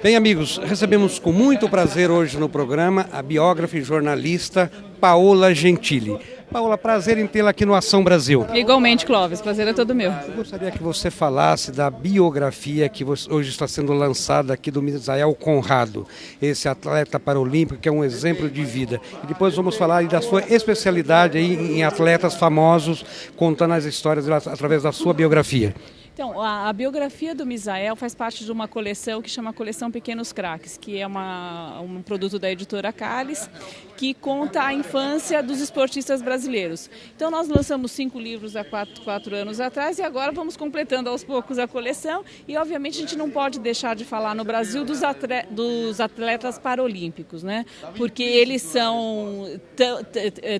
Bem, amigos, recebemos com muito prazer hoje no programa a biógrafa e jornalista Paola Gentili. Paola, prazer em tê-la aqui no Ação Brasil. Igualmente, Clóvis, prazer é todo meu. Eu gostaria que você falasse da biografia que hoje está sendo lançada aqui do Misael Conrado, esse atleta paralímpico que é um exemplo de vida. E depois vamos falar da sua especialidade aí em atletas famosos, contando as histórias através da sua biografia. Então, a biografia do Misael faz parte de uma coleção que chama Coleção Pequenos Craques, que é um produto da editora Cáliz, que conta a infância dos esportistas brasileiros. Então, nós lançamos 5 livros há 4 anos atrás e agora vamos completando aos poucos a coleção. E, obviamente, a gente não pode deixar de falar no Brasil dos atletas paralímpicos, né? Porque eles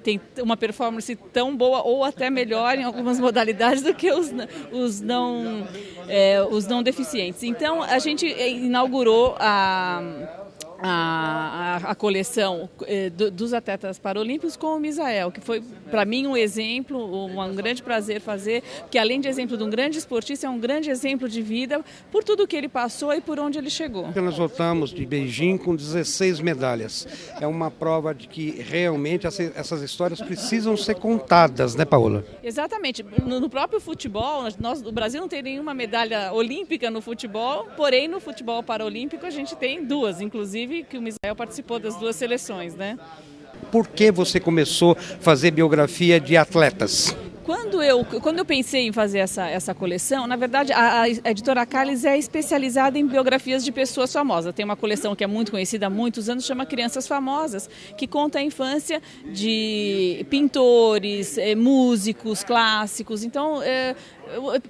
têm uma performance tão boa ou até melhor em algumas modalidades do que os não deficientes. Então, a gente inaugurou a coleção dos atletas paralímpicos com o Misael, que foi para mim um exemplo, um grande prazer fazer, porque além de exemplo de um grande esportista, é um grande exemplo de vida por tudo que ele passou e por onde ele chegou. Nós voltamos de Beijing com 16 medalhas. É uma prova de que realmente essas histórias precisam ser contadas, né, Paola? Exatamente. No próprio futebol, o Brasil não tem nenhuma medalha olímpica no futebol, porém no futebol paralímpico a gente tem 2, inclusive que o Misael participou das 2 seleções, né? Por que você começou a fazer biografia de atletas? Quando eu pensei em fazer essa coleção, na verdade a editora Cáliz é especializada em biografias de pessoas famosas. Tem uma coleção que é muito conhecida há muitos anos, chama Crianças Famosas, que conta a infância de pintores, músicos, clássicos, então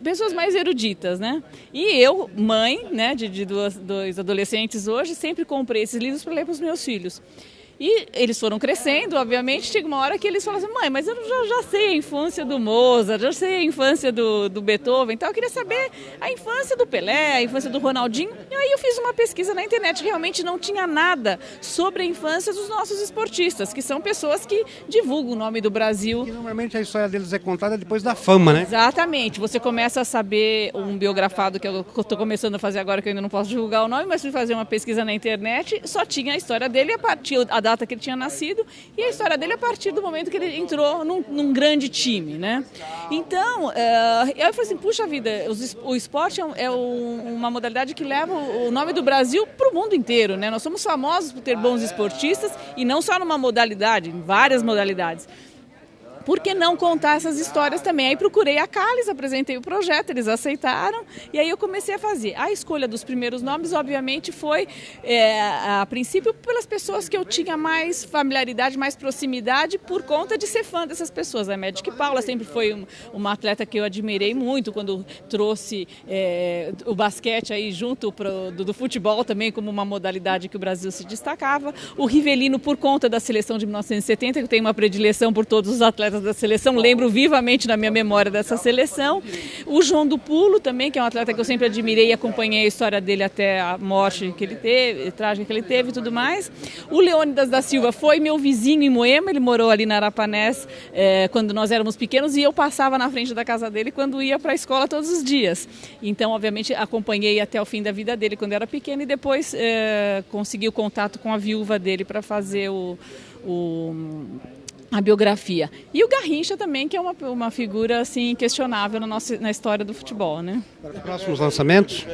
pessoas mais eruditas, né? E eu, mãe, né, de dois adolescentes hoje, sempre comprei esses livros para ler para os meus filhos. E eles foram crescendo, obviamente, chega uma hora que eles falam assim, mãe, mas eu já sei a infância do Mozart, já sei a infância do Beethoven, então eu queria saber a infância do Pelé, a infância do Ronaldinho. E aí eu fiz uma pesquisa na internet, realmente não tinha nada sobre a infância dos nossos esportistas, que são pessoas que divulgam o nome do Brasil. E normalmente a história deles é contada depois da fama, né? Exatamente, você começa a saber um biografado que eu estou começando a fazer agora, que eu ainda não posso divulgar o nome, mas fui fazer uma pesquisa na internet, só tinha a história dele a partir da data que ele tinha nascido e a história dele a partir do momento que ele entrou num grande time, né? Então, eu falei assim, puxa vida, o esporte é uma modalidade que leva o nome do Brasil para o mundo inteiro, né? Nós somos famosos por ter bons esportistas e não só numa modalidade, em várias modalidades. Por que não contar essas histórias também? Aí procurei a Cáliz, apresentei o projeto, eles aceitaram e aí eu comecei a fazer. A escolha dos primeiros nomes, obviamente, foi, a princípio, pelas pessoas que eu tinha mais familiaridade, mais proximidade, por conta de ser fã dessas pessoas. A Magic Paula sempre foi uma atleta que eu admirei muito quando trouxe o basquete aí junto do futebol também como uma modalidade que o Brasil se destacava. O Rivelino, por conta da seleção de 1970, que eu tenho uma predileção por todos os atletas da seleção, lembro vivamente na minha memória dessa seleção. O João do Pulo também, que é um atleta que eu sempre admirei e acompanhei a história dele até a morte que ele teve, trágica que ele teve e tudo mais. O Leônidas da Silva foi meu vizinho em Moema, ele morou ali na Arapanés quando nós éramos pequenos e eu passava na frente da casa dele quando ia para a escola todos os dias. Então, obviamente, acompanhei até o fim da vida dele quando era pequeno e depois consegui o contato com a viúva dele para fazer a biografia. E o Garrincha também, que é uma figura assim, inquestionável na história do futebol, né? Para os próximos lançamentos?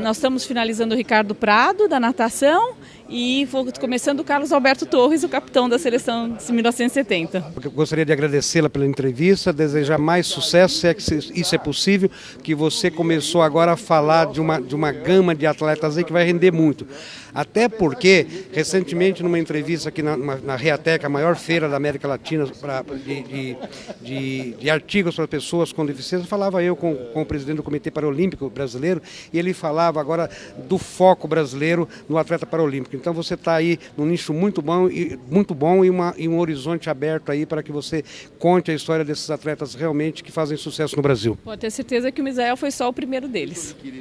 Nós estamos finalizando o Ricardo Prado, da natação, e começando o Carlos Alberto Torres, o capitão da seleção de 1970. Eu gostaria de agradecê-la pela entrevista, desejar mais sucesso, se é que isso é possível, que você começou agora a falar de uma gama de atletas aí que vai render muito. Até porque, recentemente, numa entrevista aqui na Reatec, a maior feira da América Latina de artigos para pessoas com deficiência, falava eu com o presidente do Comitê Paralímpico Brasileiro, e ele falava agora do foco brasileiro no atleta paralímpico. Então você está aí num nicho muito bom e um horizonte aberto aí para que você conte a história desses atletas realmente que fazem sucesso no Brasil. Pode ter certeza que o Misael foi só o primeiro deles.